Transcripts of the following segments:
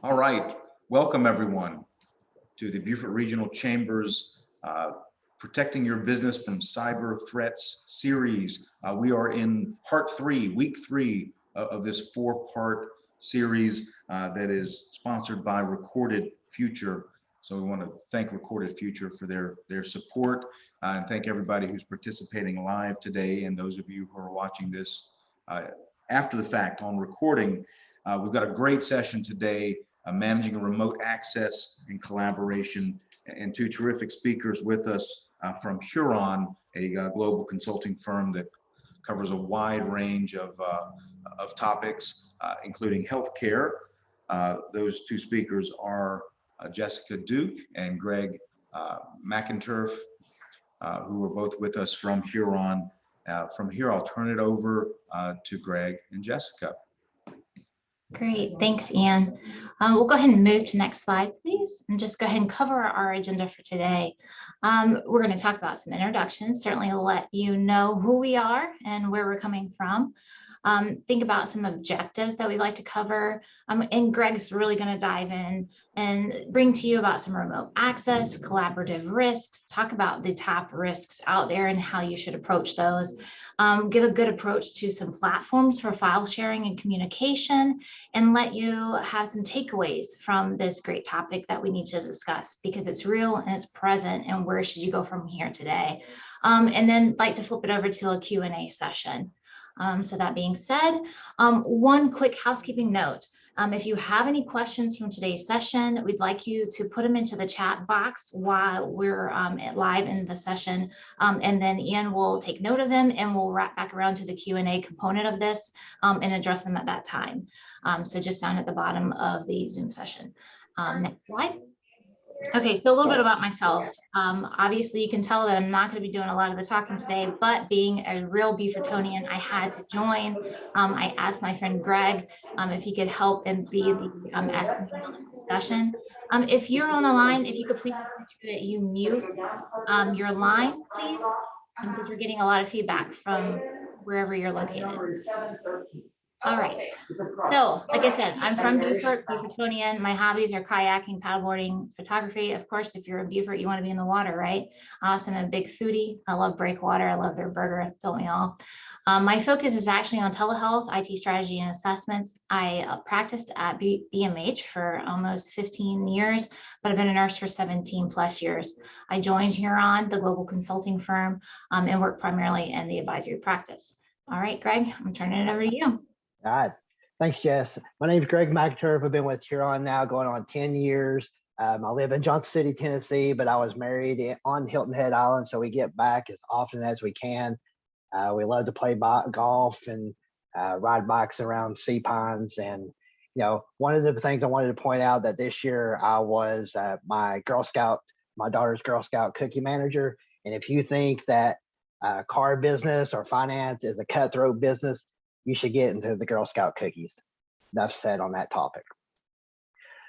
All right, welcome everyone to the Beaufort Regional Chamber's Protecting Your Business from Cyber Threats series. We are in part 3, week 3 of this 4-part series that is sponsored by Recorded Future. So we want to thank Recorded Future for their support and thank everybody who's participating live today, and those of you who are watching this after the fact on recording. We've got a great session today, managing a remote access and collaboration, and 2 terrific speakers with us from Huron, a global consulting firm that covers a wide range of topics, including healthcare. Those 2 speakers are Jessica Duke and Greg McInturff, who are both with us from Huron. From here, I'll turn it over to Greg and Jessica. Great, thanks, Ian. We'll go ahead and move to next slide, please, and just go ahead and cover our agenda for today. We're going to talk about some introductions, certainly let you know who we are and where we're coming from. Think about some objectives that we'd like to cover, and Greg's really going to dive in and bring to you about some remote access, collaborative risks, talk about the top risks out there and how you should approach those, give a good approach to some platforms for file sharing and communication, and let you have some takeaways from this great topic that we need to discuss, because it's real and it's present, and where should you go from here today. And then like to flip it over to a Q&A session. So that being said, one quick housekeeping note. If you have any questions from today's session, we'd like you to put them into the chat box while we're live in the session. And then Ian will take note of them, and we'll wrap back around to the Q&A component of this and address them at that time. So just down at the bottom of the Zoom session. Next slide. Okay, so a little bit about myself. Obviously, you can tell that I'm not going to be doing a lot of the talking today, but being a real Beaufortonian, I had to join. I asked my friend Greg if he could help and be the SME on this discussion. If you're on the line, if you could please make sure that you mute your line, please, because we're getting a lot of feedback from wherever you're located. All right, so like I said, I'm from Beaufort, Beaufortonian. My hobbies are kayaking, paddleboarding, photography. Of course, if you're in Beaufort, you want to be in the water, right? So I'm a big foodie. I love Breakwater. I love their burger, don't we all? My focus is actually on telehealth, IT strategy, and assessments. I practiced at BMH for almost 15 years, but I've been a nurse for 17 plus years. I joined Huron, the global consulting firm, and work primarily in the advisory practice. All right, Greg, I'm turning it over to you. All right. Thanks, Jess. My name is Greg McInturff. I've been with Huron now going on 10 years. I live in Johnson City, Tennessee, but I was married on Hilton Head Island, so we get back as often as we can. We love to play golf and ride bikes around Sea Pines. And, you know, one of the things I wanted to point out that this year I was my daughter's Girl Scout cookie manager. And if you think that car business or finance is a cutthroat business, you should get into the Girl Scout cookies. Enough said on that topic.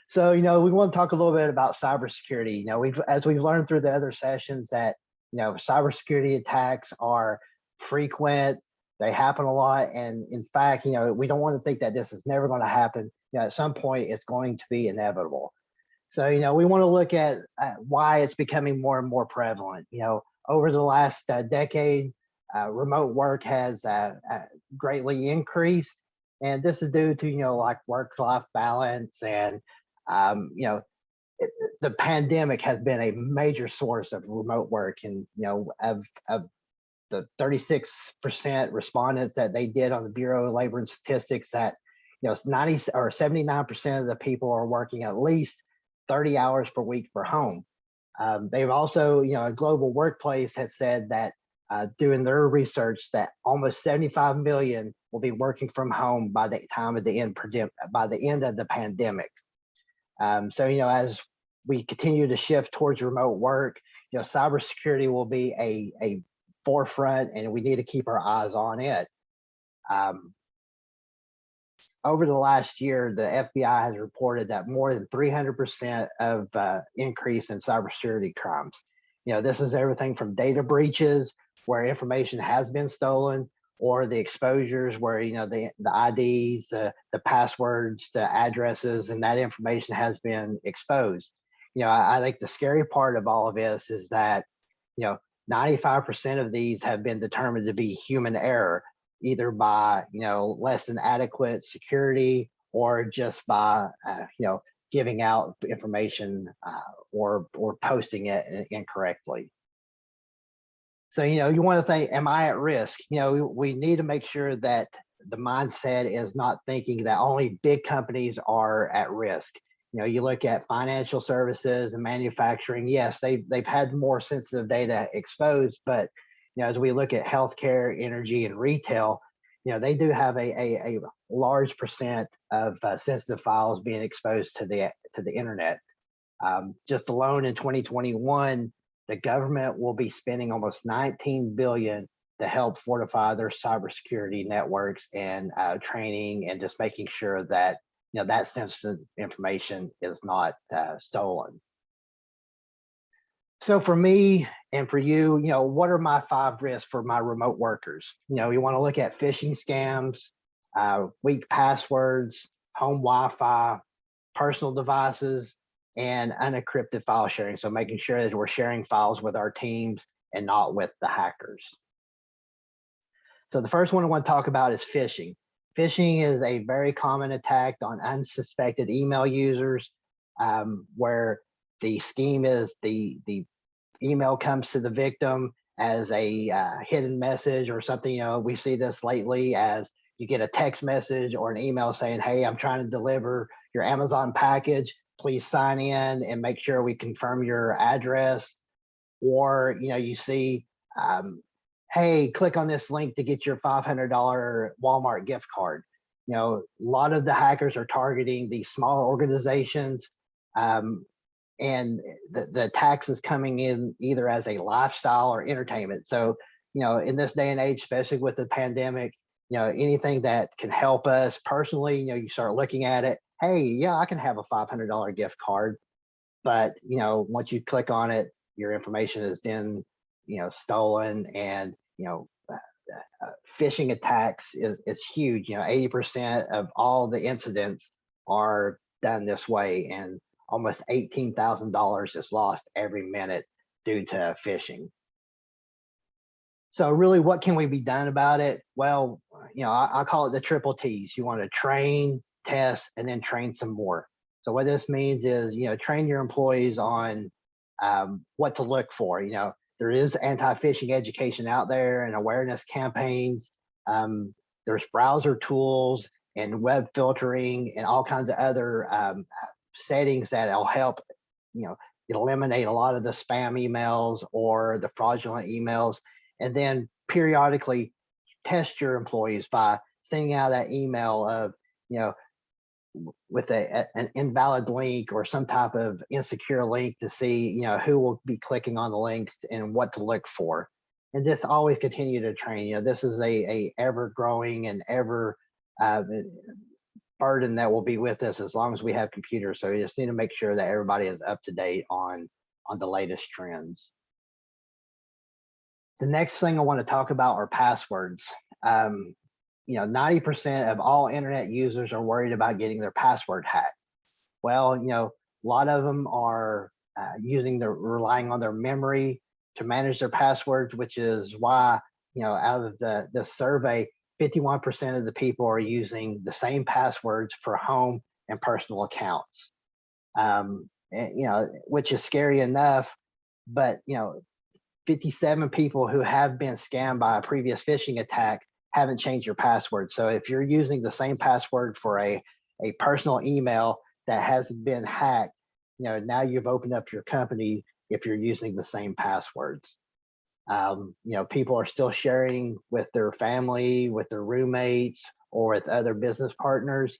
So, you know, we want to talk a little bit about cybersecurity. You know, as we've learned through the other sessions that, you know, cybersecurity attacks are frequent, they happen a lot. And in fact, you know, we don't want to think that this is never going to happen. You know, at some point it's going to be inevitable. So, you know, we want to look at why it's becoming more and more prevalent. You know, over the last decade, remote work has greatly increased, and this is due to, you know, like work-life balance, and you know, the pandemic has been a major source of remote work. And, you know, of the 36% respondents that they did on the Bureau of Labor and Statistics, that, you know, 90 or 79% of the people are working at least 30 hours per week per home. They've also, you know, a global workplace has said that doing their research that almost 75 million will be working from home by the time of the end of the pandemic. So, you know, as we continue to shift towards remote work, you know, cybersecurity will be a forefront, and we need to keep our eyes on it. Over the last year, the FBI has reported that more than 300% of increase in cybersecurity crimes. You know, this is everything from data breaches, where information has been stolen, or the exposures where, the IDs, the passwords, the addresses, and that information has been exposed. I think the scary part of all of this is that, 95% of these have been determined to be human error, either by, less than adequate security or just by, giving out information or posting it incorrectly. So, you want to think, am I at risk? We need to make sure that the mindset is not thinking that only big companies are at risk. You look at financial services and manufacturing. Yes, they've had more sensitive data exposed, but as we look at healthcare, energy, and retail, they do have a large percent of sensitive files being exposed to the internet. Just alone in 2021, the government will be spending almost $19 billion to help fortify their cybersecurity networks and training, and just making sure that that sensitive information is not stolen. So for me and for you, what are my 5 risks for my remote workers? We want to look at phishing scams, weak passwords, home Wi-Fi, personal devices, and unencrypted file sharing. So making sure that we're sharing files with our teams and not with the hackers. So the first one I want to talk about is phishing. Phishing is a very common attack on unsuspected email users, where the scheme is the email comes to the victim as a hidden message or something. We see this lately as you get a text message or an email saying, hey, I'm trying to deliver your Amazon package. Please sign in and make sure we confirm your address. Or, you see, hey, click on this link to get your $500 Walmart gift card. A lot of the hackers are targeting these smaller organizations, and the attacks is coming in either as a lifestyle or entertainment. So, in this day and age, especially with the pandemic, anything that can help us personally, you start looking at it. Hey, yeah, I can have a $500 gift card, but once you click on it, your information is then stolen. And phishing attacks is huge. 80% of all the incidents are done this way, and almost $18,000 is lost every minute due to phishing. So really, what can we be done about it? Well, I call it the triple T's. You want to train, test, and then train some more. So what this means is, train your employees on what to look for. There is anti-phishing education out there and awareness campaigns. There's browser tools and web filtering and all kinds of other settings that'll help, eliminate a lot of the spam emails or the fraudulent emails. And then periodically test your employees by sending out that email of, with an invalid link or some type of insecure link to see, who will be clicking on the links and what to look for. And just always continue to train. This is a ever growing and ever burden that will be with us as long as we have computers. So we just need to make sure that everybody is up to date on the latest trends. The next thing I want to talk about are passwords. 90% of all internet users are worried about getting their password hacked. Well, a lot of them are relying on their memory to manage their passwords, which is why, out of the survey, 51% of the people are using the same passwords for home and personal accounts. Which is scary enough, but 57 people who have been scammed by a previous phishing attack haven't changed your password. So if you're using the same password for a personal email that hasn't been hacked, now you've opened up your company if you're using the same passwords. People are still sharing with their family, with their roommates, or with other business partners.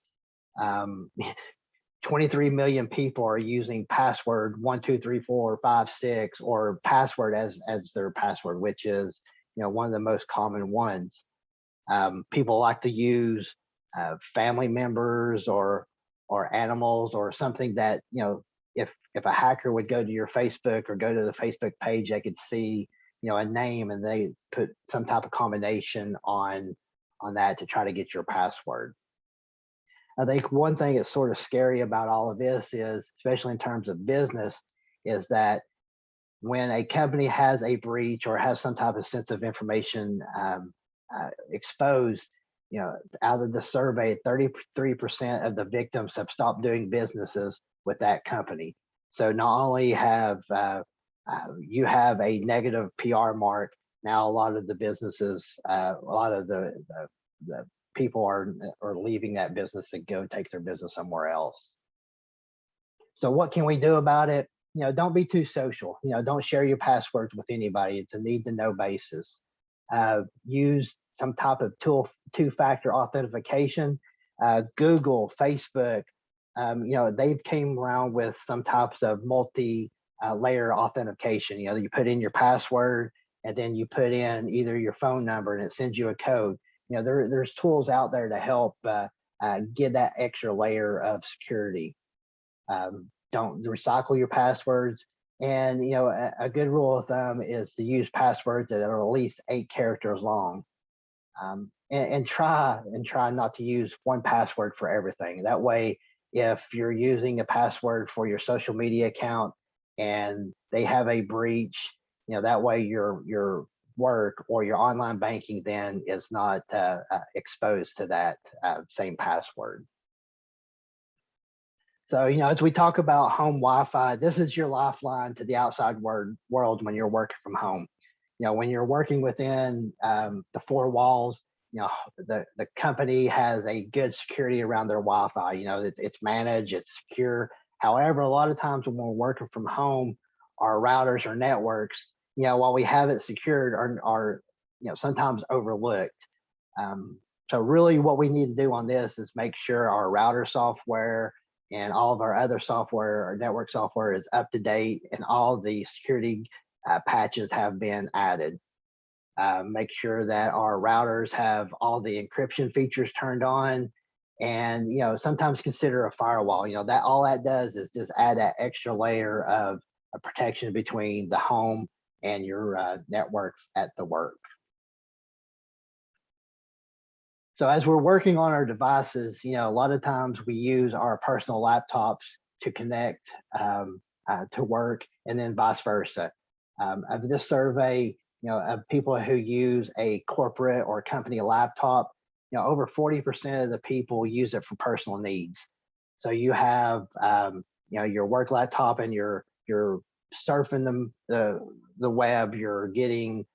23 million people are using password 123456 or password as their password, which is one of the most common ones. People like to use family members or animals or something that, if a hacker would go to your Facebook or go to the Facebook page, they could see, a name, and they put some type of combination on that to try to get your password. I think one thing that's sort of scary about all of this is, especially in terms of business, is that when a company has a breach or has some type of sensitive information exposed, out of the survey, 33% of the victims have stopped doing businesses with that company. So not only have you have a negative PR mark, now a lot of the businesses, a lot of the people are leaving that business to go take their business somewhere else. So what can we do about it? Don't be too social. Don't share your passwords with anybody. It's a need to know basis. Use some type of two-factor authentication. Google, Facebook, they've came around with some types of multi-layer authentication. You put in your password and then you put in either your phone number and it sends you a code. There's tools out there to help get that extra layer of security. Don't recycle your passwords. And a good rule of thumb is to use passwords that are at least 8 characters long. And try not to use one password for everything. That way, if you're using a password for your social media account and they have a breach, that way your work or your online banking then is not exposed to that same password. So, as we talk about home Wi-Fi, this is your lifeline to the outside world when you're working from home. When you're working within the 4 walls, the company has a good security around their Wi-Fi. It's managed, it's secure. However, a lot of times when we're working from home, our routers or networks, while we have it secured, are sometimes overlooked. So really what we need to do on this is make sure our router software and all of our other software or network software is up to date and all the security patches have been added. Make sure that our routers have all the encryption features turned on, and sometimes consider a firewall. That all that does is just add that extra layer of protection between the home and your network at the work. So as we're working on our devices, a lot of times we use our personal laptops to connect to work, and then vice versa. Of this survey, of people who use a corporate or company laptop, over 40% of the people use it for personal needs. So you have, your work laptop and you're surfing the web, you're getting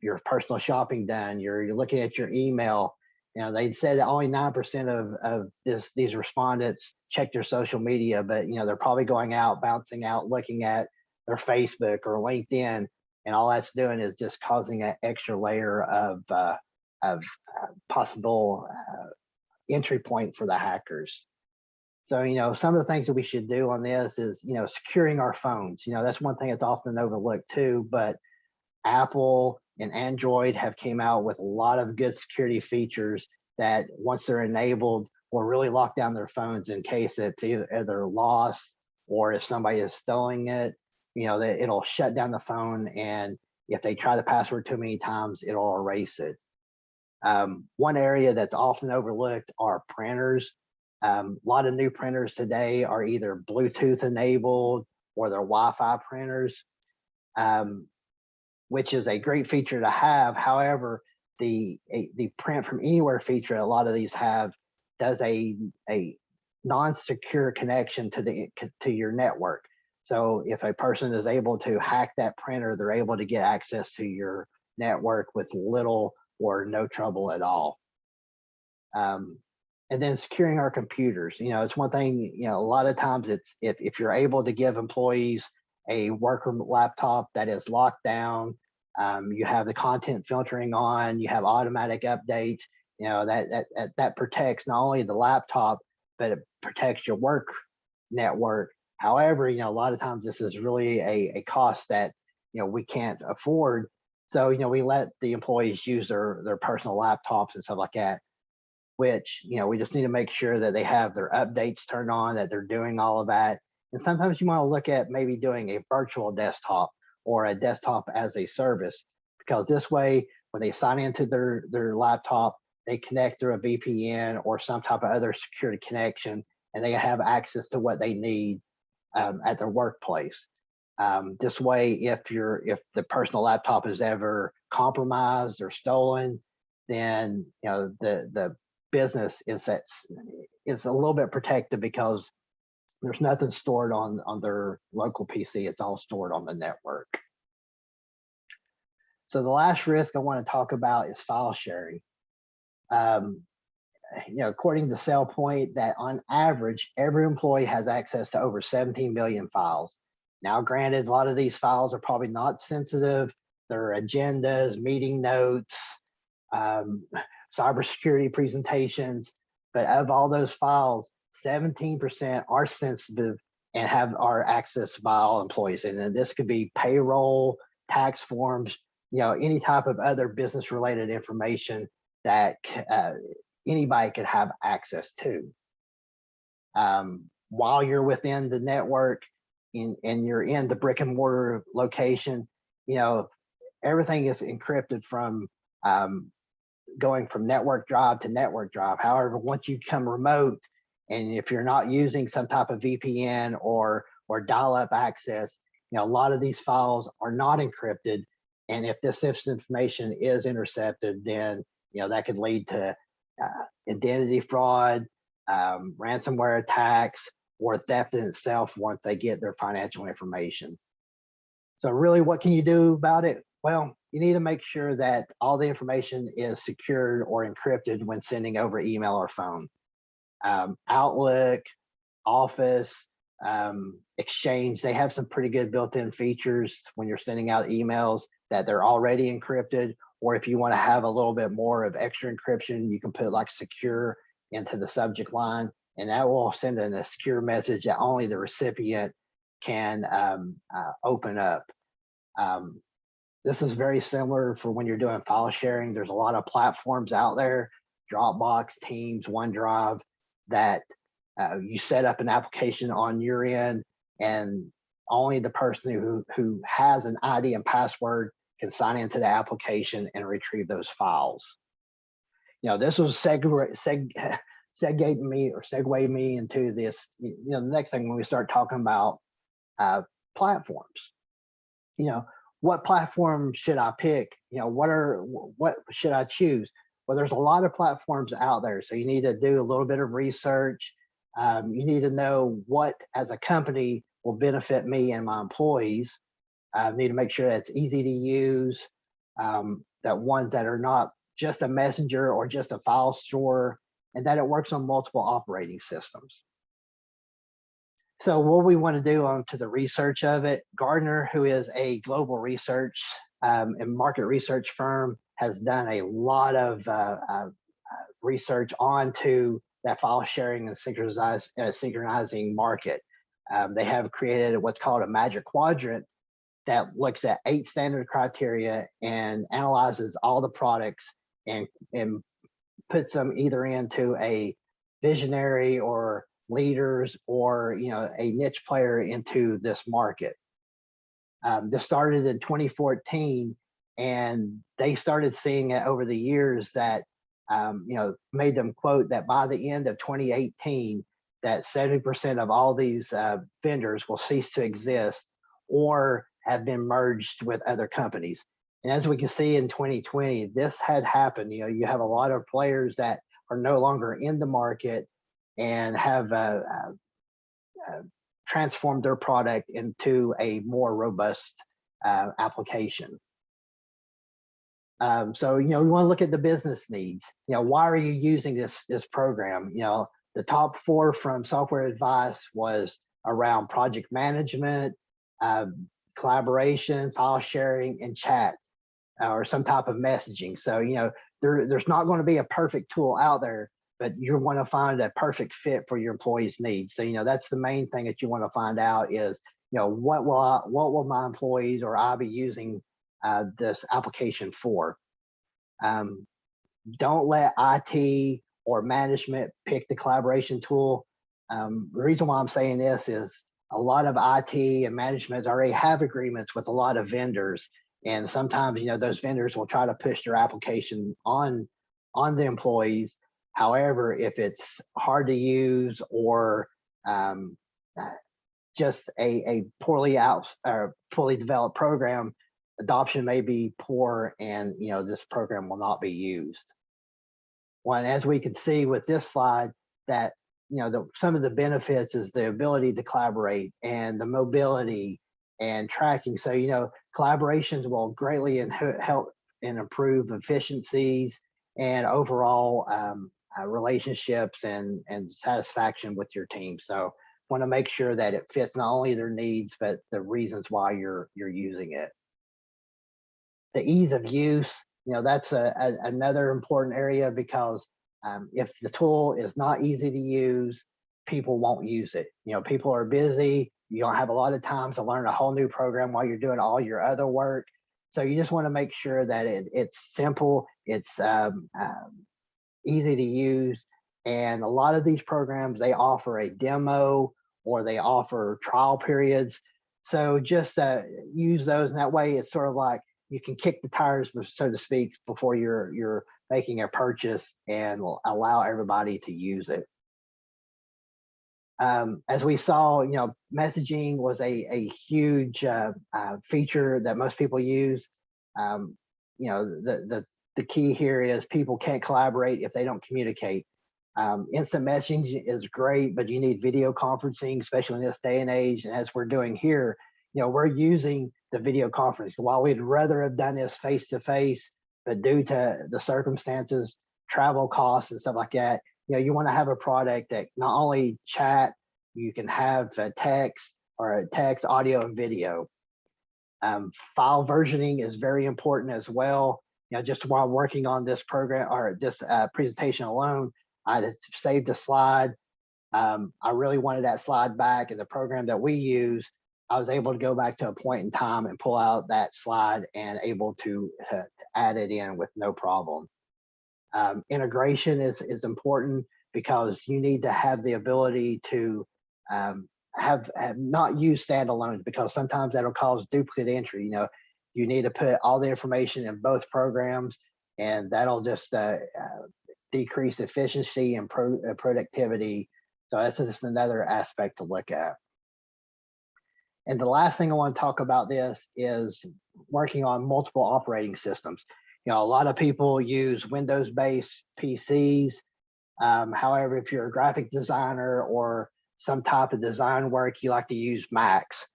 your personal shopping done, you're looking at your email. They said that only 9% of these respondents check their social media, but they're probably going out, bouncing out, looking at their Facebook or LinkedIn, and all that's doing is just causing an extra layer of possible entry point for the hackers. So some of the things that we should do on this is securing our phones. That's one thing that's often overlooked too, but Apple and Android have came out with a lot of good security features that once they're enabled will really lock down their phones in case it's either lost or if somebody is stealing it, that it'll shut down the phone, and if they try the password too many times, it'll erase it. One area that's often overlooked are printers. A lot of new printers today are either Bluetooth enabled or they're Wi-Fi printers. Which is a great feature to have. However, the print from anywhere feature a lot of these have does a non-secure connection to your network. So if a person is able to hack that printer, they're able to get access to your network with little or no trouble at all. And then securing our computers. It's one thing, a lot of times it's if you're able to give employees a worker laptop that is locked down, you have the content filtering on, you have automatic updates, that protects not only the laptop, but it protects your work network. However, a lot of times this is really a cost that, we can't afford. So, we let the employees use their personal laptops and stuff like that, which, we just need to make sure that they have their updates turned on, that they're doing all of that. And sometimes you want to look at maybe doing a virtual desktop or a desktop as a service, because this way, when they sign into their laptop, they connect through a VPN or some type of other security connection, and they have access to what they need at their workplace. This way, if the personal laptop is ever compromised or stolen, then the business is a little bit protected, because there's nothing stored on their local PC. It's all stored on the network. So the last risk I want to talk about is file sharing. According to SailPoint, that on average, every employee has access to over 17 million files. Now, granted, a lot of these files are probably not sensitive. They're agendas, meeting notes, cybersecurity presentations, but of all those files, 17% are sensitive and are accessed by all employees. And this could be payroll, tax forms, any type of other business related information that anybody could have access to. While you're within the network and you're in the brick and mortar location, everything is encrypted from going from network drive to network drive. However, once you come remote, and if you're not using some type of VPN or dial-up access, a lot of these files are not encrypted. And if this information is intercepted, then that could lead to identity fraud, ransomware attacks, or theft in itself once they get their financial information. So really, what can you do about it? Well, you need to make sure that all the information is secured or encrypted when sending over email or phone. Outlook, Office, Exchange, they have some pretty good built-in features when you're sending out emails that they're already encrypted. Or if you want to have a little bit more of extra encryption, you can put like secure into the subject line, and that will send in a secure message that only the recipient can open up. This is very similar for when you're doing file sharing. There's a lot of platforms out there, Dropbox, Teams, OneDrive, that you set up an application on your end, and only the person who has an ID and password can sign into the application and retrieve those files. This was segue me into this. The next thing when we start talking about platforms, what platform should I pick? What should I choose? Well, there's a lot of platforms out there, so you need to do a little bit of research. You need to know what, as a company, will benefit me and my employees. Need to make sure that it's easy to use, that ones that are not just a messenger or just a file store, and that it works on multiple operating systems. So what we want to do onto the research of it, Gartner, who is a global research and market research firm, has done a lot of research onto that file sharing and synchronizing market. They have created what's called a Magic Quadrant that looks at 8 standard criteria and analyzes all the products and puts them either into a visionary or leaders or a niche player into this market. This started in 2014, and they started seeing it over the years that made them quote that by the end of 2018 that 70% of all these vendors will cease to exist or have been merged with other companies. And as we can see in 2020, this had happened. You have a lot of players that are no longer in the market and have transformed their product into a more robust application. So, we want to look at the business needs. Why are you using this program? The top 4 from Software Advice was around project management, collaboration, file sharing, and chat, or some type of messaging. So, there's not going to be a perfect tool out there, but you want to find a perfect fit for your employees' needs. So, that's the main thing that you want to find out is, what will my employees or I be using this application for? Don't let IT or management pick the collaboration tool. The reason why I'm saying this is a lot of IT and management already have agreements with a lot of vendors. And sometimes, those vendors will try to push their application on the employees. However, if it's hard to use or just a poorly developed program, adoption may be poor, and this program will not be used. Well, and as we can see with this slide, that some of the benefits is the ability to collaborate and the mobility and tracking. So collaborations will greatly help and improve efficiencies and overall relationships and satisfaction with your team. So want to make sure that it fits not only their needs but the reasons why you're using it. The ease of use, that's another important area, because if the tool is not easy to use, people won't use it. People are busy. You don't have a lot of time to learn a whole new program while you're doing all your other work. So you just want to make sure that it's simple, it's easy to use. And a lot of these programs, they offer a demo or they offer trial periods. So just use those, and that way it's sort of like you can kick the tires, so to speak, before you're making a purchase, and will allow everybody to use it. As we saw, messaging was a huge feature that most people use. The key here is people can't collaborate if they don't communicate. Instant messaging is great, but you need video conferencing, especially in this day and age. And as we're doing here, we're using the video conference. While we'd rather have done this face to face, but due to the circumstances, travel costs and stuff like that, you want to have a product that not only chat, you can have text audio and video. File versioning is very important as well. Just while working on this program or this presentation alone, I saved a slide. I really wanted that slide back, in the program that we use, I was able to go back to a point in time and pull out that slide and able to add it in with no problem. Integration is important, because you need to have the ability to have not use standalones, because sometimes that'll cause duplicate entry. You need to put all the information in both programs, and that'll just decrease efficiency and productivity. So that's just another aspect to look at. And the last thing I want to talk about this is working on multiple operating systems. A lot of people use Windows-based PCs. However, if you're a graphic designer or some type of design work, you like to use Macs.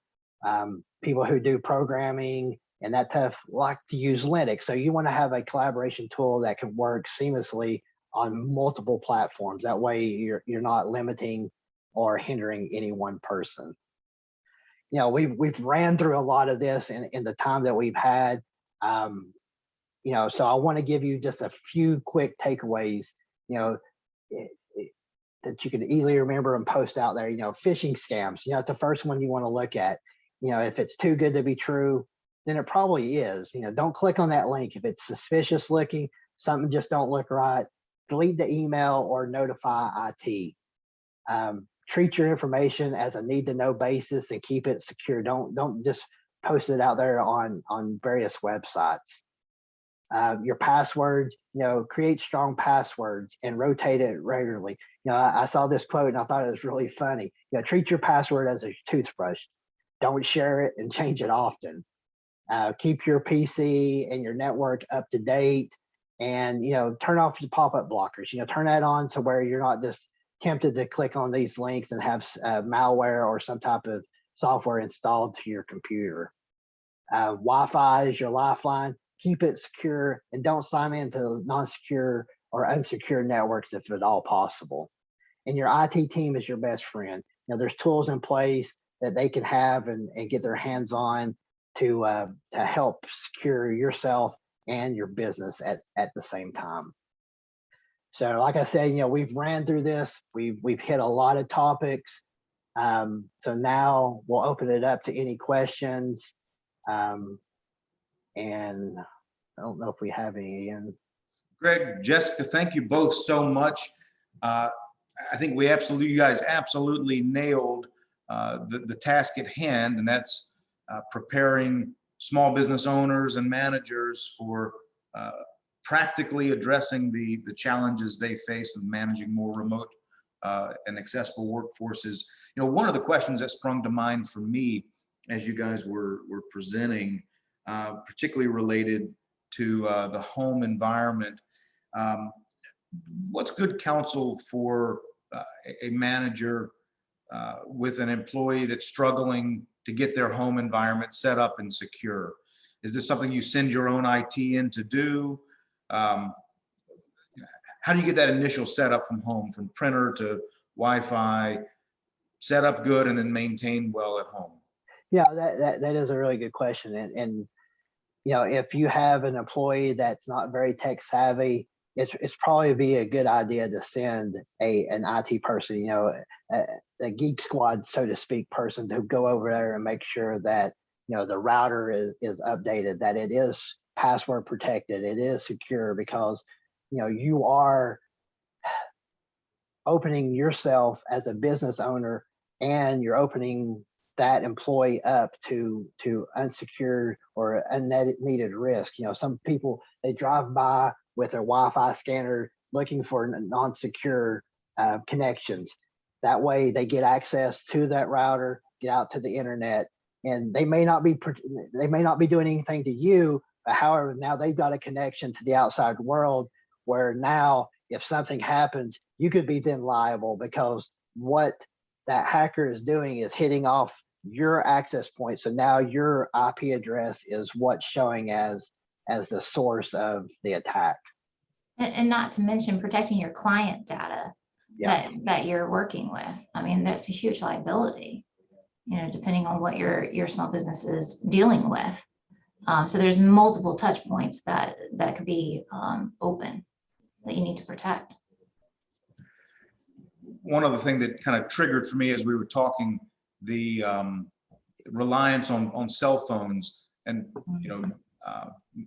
People who do programming and that stuff like to use Linux. So you want to have a collaboration tool that can work seamlessly on multiple platforms. That way you're not limiting or hindering any one person. We've ran through a lot of this in the time that we've had. So I want to give you just a few quick takeaways, that you can easily remember and post out there. Phishing scams, it's the first one you want to look at. If it's too good to be true, then it probably is. Don't click on that link. If it's suspicious looking, something just don't look right, delete the email or notify IT. Treat your information as a need to know basis and keep it secure. Don't just post it out there on various websites. Your passwords, create strong passwords and rotate it regularly. I saw this quote and I thought it was really funny. Treat your password as a toothbrush. Don't share it and change it often. Keep your PC and your network up to date, and turn off the pop-up blockers. Turn that on to where you're not just tempted to click on these links and have malware or some type of software installed to your computer. Wi-Fi is your lifeline. Keep it secure and don't sign into non-secure or unsecure networks if at all possible. And your IT team is your best friend. There's tools in place that they can have and get their hands on to help secure yourself and your business at the same time. So like I said, we've ran through this. We've hit a lot of topics. So now we'll open it up to any questions. And I don't know if we have any in. Greg, Jessica, thank you both so much. I think you guys absolutely nailed the task at hand, and that's preparing small business owners and managers for practically addressing the challenges they face with managing more remote and accessible workforces. One of the questions that sprung to mind for me as you guys were presenting, particularly related to the home environment. What's good counsel for a manager with an employee that's struggling to get their home environment set up and secure? Is this something you send your own IT in to do? How do you get that initial setup from home, from printer to Wi-Fi, set up good and then maintained well at home? Yeah, that is a really good question. And if you have an employee that's not very tech savvy, it's probably be a good idea to send an IT person, a geek squad, so to speak, person to go over there and make sure that the router is updated, that it is password protected, it is secure, because you are opening yourself as a business owner, and you're opening that employee up to unsecured or unneeded risk. Some people, they drive by with their Wi-Fi scanner looking for non-secure connections. That way they get access to that router, get out to the internet, and they may not be doing anything to you, but however, now they've got a connection to the outside world, where now if something happens, you could be then liable, because what that hacker is doing is hitting off your access point. So now your IP address is what's showing as the source of the attack. And not to mention protecting your client data that you're working with. I mean, that's a huge liability, depending on what your small business is dealing with. So there's multiple touch points that could be open that you need to protect. One other thing that kind of triggered for me as we were talking, the reliance on cell phones, and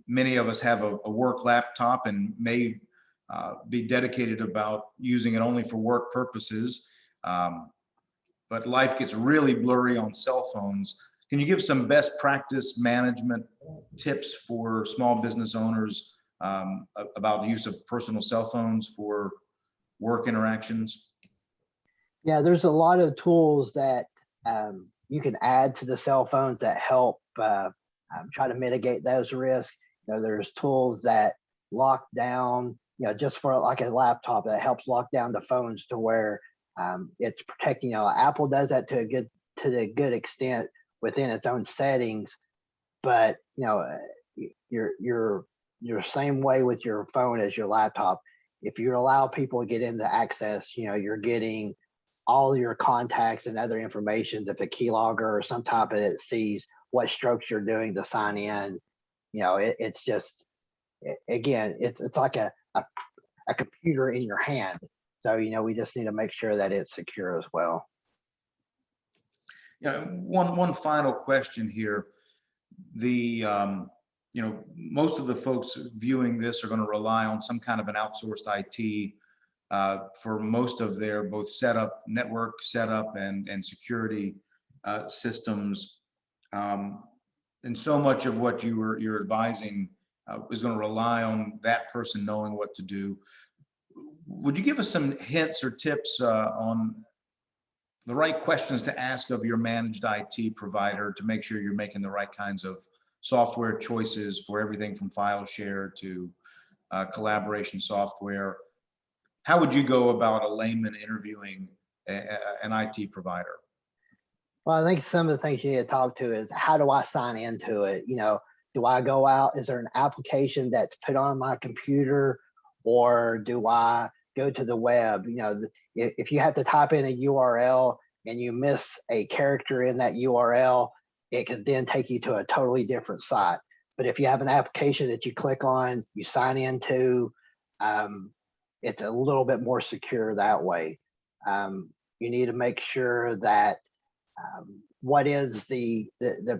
many of us have a work laptop and may be dedicated about using it only for work purposes, but life gets really blurry on cell phones. Can you give some best practice management tips for small business owners about the use of personal cell phones for work interactions? Yeah, there's a lot of tools that you can add to the cell phones that help try to mitigate those risks. There's tools that lock down, just for like a laptop, that helps lock down the phones to where it's protecting. Apple does that to a good extent within its own settings, but you're same way with your phone as your laptop. If you allow people to get into access, you're getting all your contacts and other information. If a keylogger or some type of it sees what strokes you're doing to sign in, it's just, again, it's like a computer in your hand. So, we just need to make sure that it's secure as well. One final question here. Most of the folks viewing this are going to rely on some kind of an outsourced IT for most of their both network setup and security systems. And so much of what you're advising is going to rely on that person knowing what to do. Would you give us some hints or tips on the right questions to ask of your managed IT provider to make sure you're making the right kinds of software choices for everything from file share to collaboration software? How would you go about a layman interviewing an IT provider? Well, I think some of the things you need to talk to is, how do I sign into it? Do I go out? Is there an application that's put on my computer, or do I go to the web? If you have to type in a URL and you miss a character in that URL, it can then take you to a totally different site. But if you have an application that you click on, you sign into, it's a little bit more secure that way. You need to make sure that what is the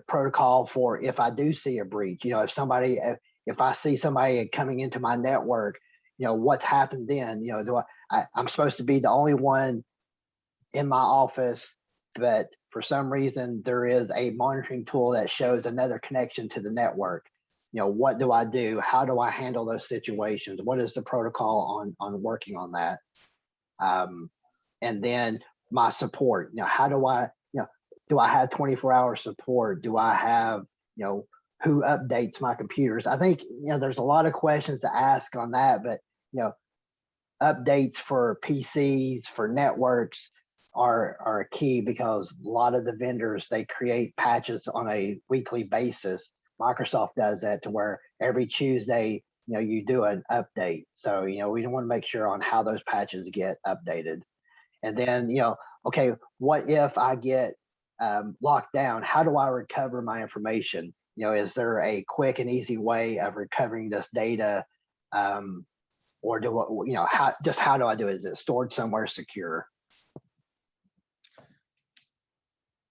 protocol for if I do see a breach. If I see somebody coming into my network, what's happened then? I'm supposed to be the only one in my office but for some reason there is a monitoring tool that shows another connection to the network. What do I do? How do I handle those situations? What is the protocol on working on that? And then my support, how do I, do I have 24-hour support? Do I have, who updates my computers? I think, there's a lot of questions to ask on that, but, updates for PCs, for networks are key, because a lot of the vendors, they create patches on a weekly basis. Microsoft does that to where every Tuesday, you do an update. So, we want to make sure on how those patches get updated. And then, okay, what if I get locked down? How do I recover my information? Is there a quick and easy way of recovering this data? Or how do I do it? Is it stored somewhere secure?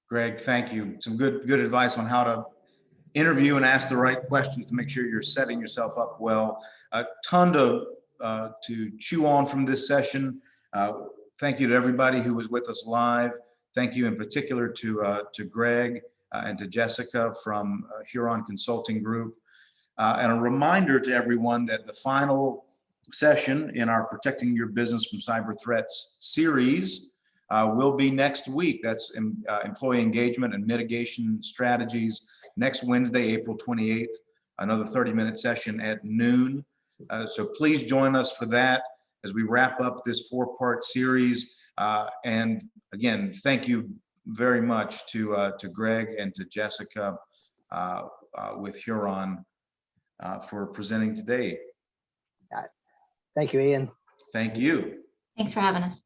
Greg, thank you. Some good advice on how to interview and ask the right questions to make sure you're setting yourself up well. A ton to chew on from this session. Thank you to everybody who was with us live. Thank you in particular to Greg and to Jessica from Huron Consulting Group. And a reminder to everyone that the final session in our Protecting Your Business from Cyber Threats series will be next week. That's employee engagement and mitigation strategies, next Wednesday, April 28th, another 30-minute session at noon. So please join us for that as we wrap up this 4-part series. And again, thank you very much to Greg and to Jessica with Huron for presenting today. Thank you, Ian. Thank you. Thanks for having us.